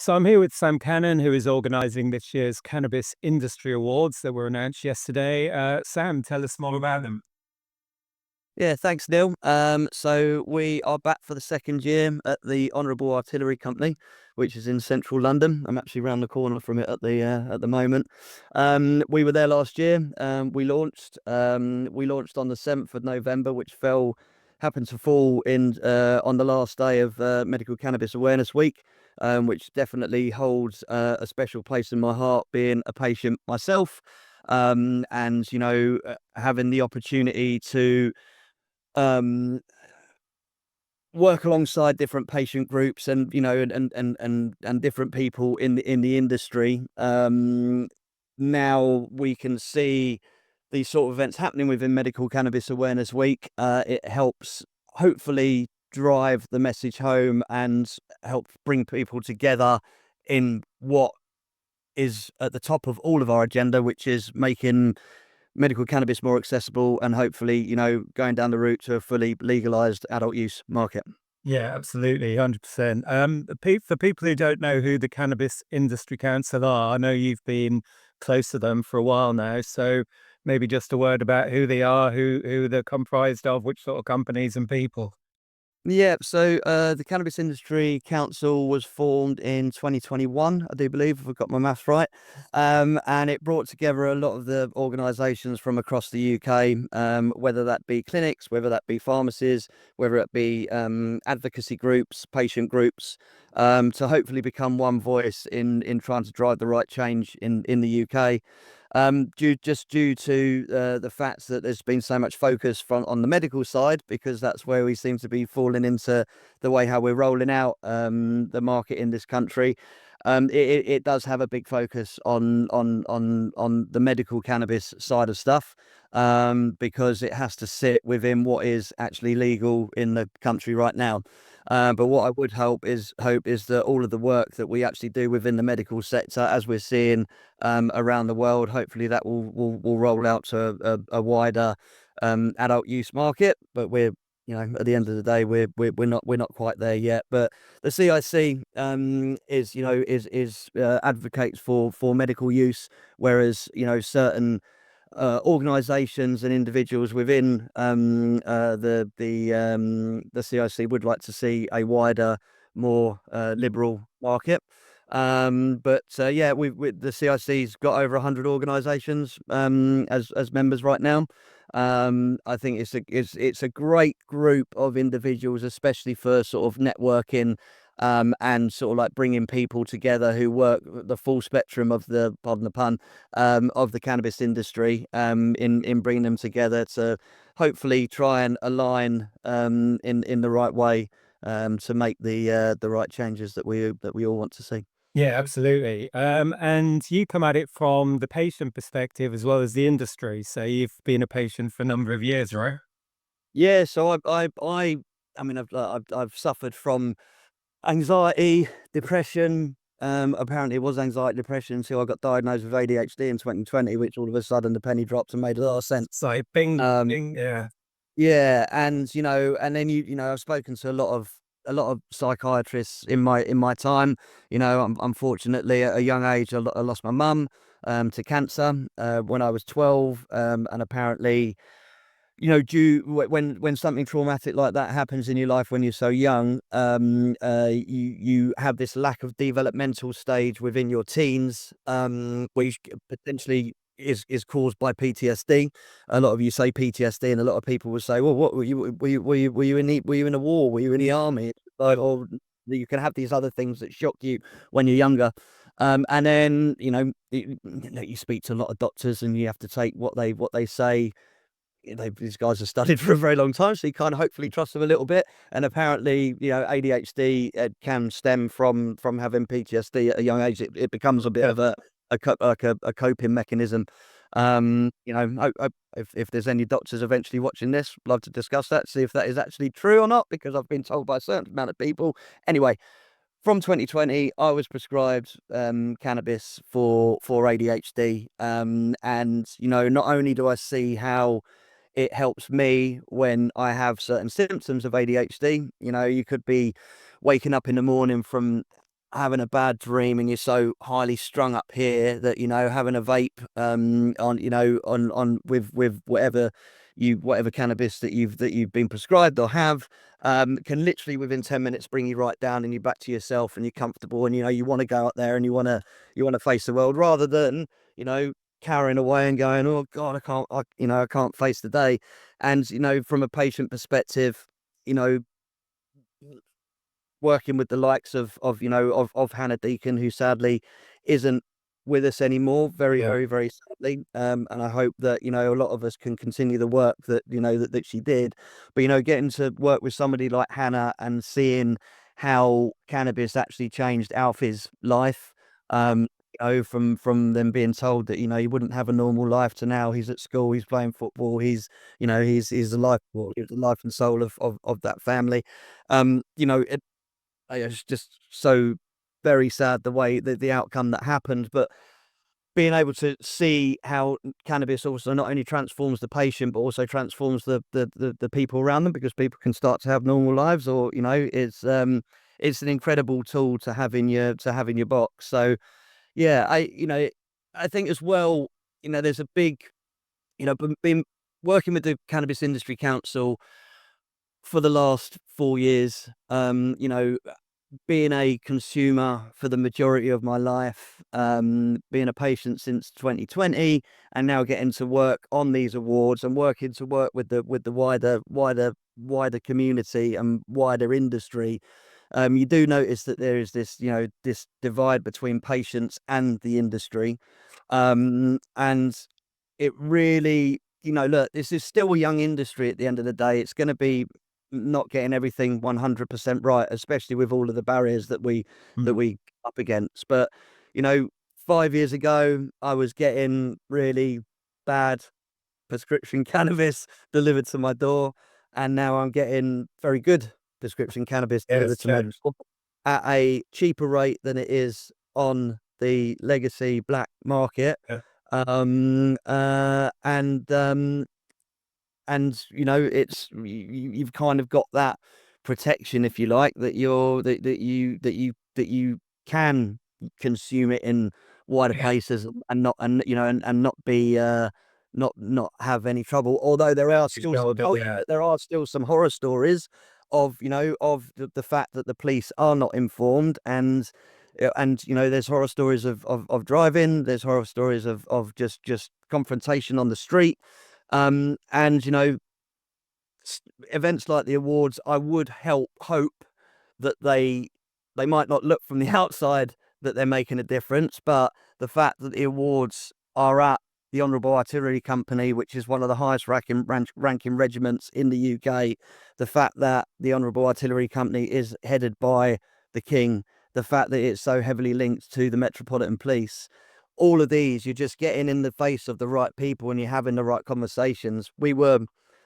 So I'm here with Sam Cannon, who is organising this year's Cannabis Industry Awards that were announced yesterday. Sam, tell us more about them. Yeah, thanks, Neil. So we are back for the second year at the Honourable Artillery Company, which is in central London. I'm actually round the corner from it at the moment. We were there last year. We launched on the 7th of November, which happened to fall in on the last day of Medical Cannabis Awareness Week, which definitely holds a special place in my heart, being a patient myself. And having the opportunity to um work alongside different patient groups and and different people in the industry. Now we can see these sort of events happening within Medical Cannabis Awareness Week. It helps hopefully drive the message home and help bring people together in what is at the top of all of our agenda, which is making medical cannabis more accessible and hopefully, going down the route to a fully legalized adult use market. Yeah, absolutely, 100%. For people who don't know who the Cannabis Industry Council are, I know you've been close to them for a while now, so maybe just a word about who they are, who they're comprised of, which sort of companies and people. Yeah, so the Cannabis Industry Council was formed in 2021, I do believe, if I've got my maths right. And it brought together a lot of the organisations from across the UK, whether that be clinics, whether that be pharmacies, whether it be advocacy groups, patient groups, to hopefully become one voice in trying to drive the right change in the UK. Due to the fact that there's been so much focus on the medical side, because that's where we seem to be falling into the way how we're rolling out the market in this country. It does have a big focus on the medical cannabis side of stuff, because it has to sit within what is actually legal in the country right now. But what I would hope is that all of the work that we actually do within the medical sector, as we're seeing around the world, hopefully that will roll out to a wider adult use market. But at the end of the day, we're not quite there yet. But the CIC is advocates for medical use, whereas certain organisations and individuals within the CIC would like to see a wider, more liberal market. But yeah, the CIC's got over 100 organisations as members right now. I think it's a great group of individuals, especially for sort of networking, and sort of like bringing people together who work the full spectrum of the, pardon the pun, of the cannabis industry, in bringing them together to hopefully try and align in the right way, to make the right changes that we all want to see. Yeah, absolutely. And you come at it from the patient perspective as well as the industry. So you've been a patient for a number of years, right? Yeah, so I mean, I've suffered from anxiety, depression. Apparently it was anxiety, depression until I got diagnosed with ADHD in 2020, which all of a sudden the penny dropped and made a lot of sense. So bing, Um, bing, yeah. yeah, and and then I've spoken to a lot of psychiatrists in my time. Unfortunately, at a young age, I lost my mum to cancer when I was 12, and apparently, when something traumatic like that happens in your life when you're so young, you have this lack of developmental stage within your teens, which potentially is caused by PTSD. A lot of you say PTSD, and a lot of people will say, "Well, what were you in the war? Were you in the army?" It's like, or you can have these other things that shock you when you're younger. And then you speak to a lot of doctors, and you have to take what they say. These guys have studied for a very long time, so you kind of hopefully trust them a little bit. And apparently, ADHD can stem from having PTSD at a young age. It becomes a bit Yeah. of a coping mechanism. If there's any doctors eventually watching this, love to discuss that, see if that is actually true or not, because I've been told by a certain amount of people. Anyway, from 2020, I was prescribed cannabis for ADHD, and not only do I see how it helps me when I have certain symptoms of ADHD. You could be waking up in the morning from having a bad dream and you're so highly strung up here that, having a vape on, on with whatever cannabis that you've been prescribed or have, can literally within 10 minutes bring you right down and you're back to yourself and you're comfortable and you want to go out there and you want to face the world rather than, carrying away and going, oh God, I can't face the day. And, from a patient perspective, you know, working with the likes of Hannah Deacon, who sadly isn't with us anymore, very, Yeah. very, very sadly. And I hope that, a lot of us can continue the work that, that she did. But, getting to work with somebody like Hannah and seeing how cannabis actually changed Alfie's life, from them being told that, he wouldn't have a normal life to now he's at school, he's playing football, he's the life, well, he's the life and soul of that family. It's just so very sad the way the outcome that happened, but being able to see how cannabis also not only transforms the patient but also transforms the people around them, because people can start to have normal lives, or it's an incredible tool to have in your box. So yeah, I think as well, there's a big, been working with the Cannabis Industry Council for the last 4 years. Being a consumer for the majority of my life, being a patient since 2020, and now getting to work on these awards and working to work with the wider community and wider industry. You do notice that there is this divide between patients and the industry, and it really, look, this is still a young industry at the end of the day. It's going to be not getting everything 100% right, especially with all of the barriers that we Mm. that we up against. But, you know, 5 years ago, I was getting really bad prescription cannabis delivered to my door, and now I'm getting very good prescription cannabis Yeah, delivered it's to my changed. door at a cheaper rate than it is on the legacy black market. Yeah. Um, uh, and um, you've kind of got that protection, if you like, that you can consume it in wider Yeah. places and not, and not be not have any trouble. Although there are It's still well done, oh yeah. yeah, there are still some horror stories of, the fact that the police are not informed, and there's horror stories of driving, there's horror stories of just confrontation on the street. And events like the awards, I would hope that they might not look from the outside that they're making a difference, but the fact that the awards are at the Honourable Artillery Company, which is one of the highest ranking regiments in the UK, the fact that the Honourable Artillery Company is headed by the King, the fact that it's so heavily linked to the Metropolitan Police, all of these, you're just getting in the face of the right people and you're having the right conversations. We were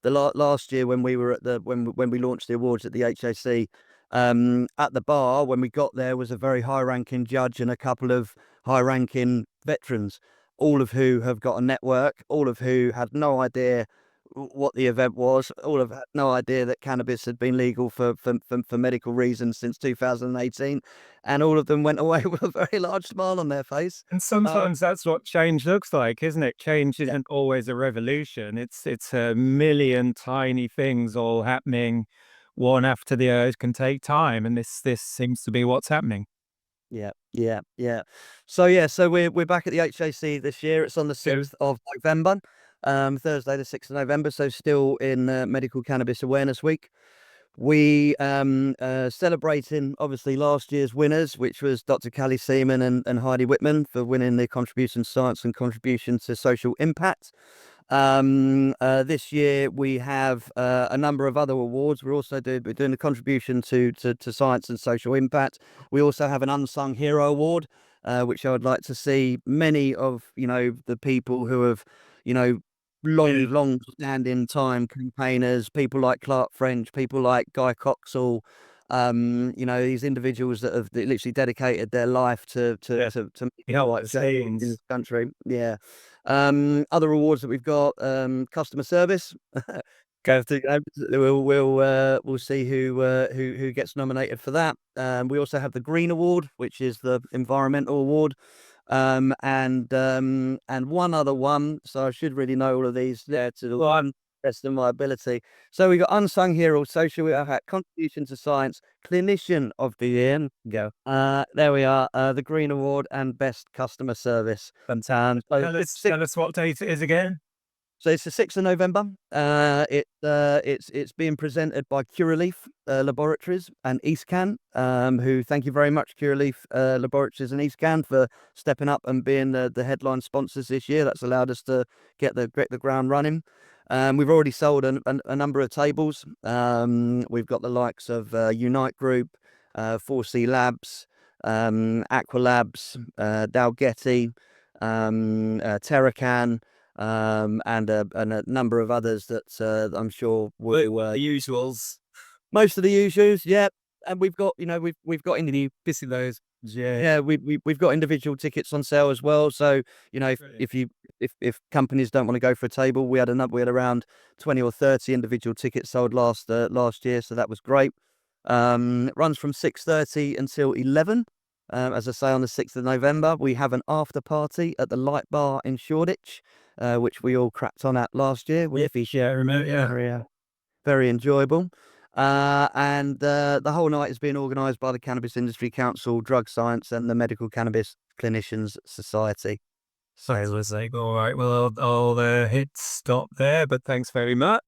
last year when we were at when we launched the awards at the HAC, at the bar when we got there was a very high ranking judge and a couple of high ranking veterans, all of who have got a network, all of who had no idea what the event was, all of had no idea that cannabis had been legal for medical reasons since 2018, and all of them went away with a very large smile on their face. And um, sometimes that's what change looks like, isn't it? Change yeah, isn't always a revolution. It's a million tiny things all happening one after the other. It can take time, and this seems to be what's happening. yeah. So we're back at the HAC this year. It's on the Good. 6th of November, Thursday, the 6th of November. So still in Medical Cannabis Awareness Week. We celebrating obviously last year's winners, which was Dr. Callie Seaman and Heidi Whitman for winning the contribution to science and contribution to social impact. This year we have a number of other awards. We're doing the contribution to science and social impact. We also have an unsung hero award, which I would like to see many of the people who have you know Yeah. long standing time campaigners, people like Clark French, people like Guy Coxall. These individuals that have literally dedicated their life Yeah. to making the Behind right the change in scenes. this country. Yeah. Other awards that we've got, customer service. Go through, we'll see who gets nominated for that. We also have the Green Award, which is the environmental award, and one other one. So I should really know all of these there to the best of my ability. So we got Unsung Hero, Social Impact, Contribution to Science, Clinician of the Year. Go. There we are. The Green Award and Best Customer Service. Fantastic. Tell us what date it is again. So it's the 6th of November. It's being presented by Curaleaf Laboratories and EastCan, who thank you very much, Curaleaf Laboratories and EastCan, for stepping up and being the headline sponsors this year. That's allowed us to get the ground running. We've already sold a number of tables. We've got the likes of Unite Group, 4C Labs, Aqua Labs, Dalgety, Terracan, and a number of others that I'm sure will The usuals. most of the usuals, yeah. And we've got we've got those. yeah, we've got individual tickets on sale as well. So if companies don't want to go for a table, we had around 20 or 30 individual tickets sold last year, so that was great. It runs from 6:30 until 11. As I say, on the 6th of November, we have an after party at the Light Bar in Shoreditch, which we all cracked on at last year. Yeah. Very enjoyable. And the whole night is being organised by the Cannabis Industry Council, Drug Science, and the Medical Cannabis Clinicians Society. So I was like, all right, well, I'll hit stop there, but thanks very much.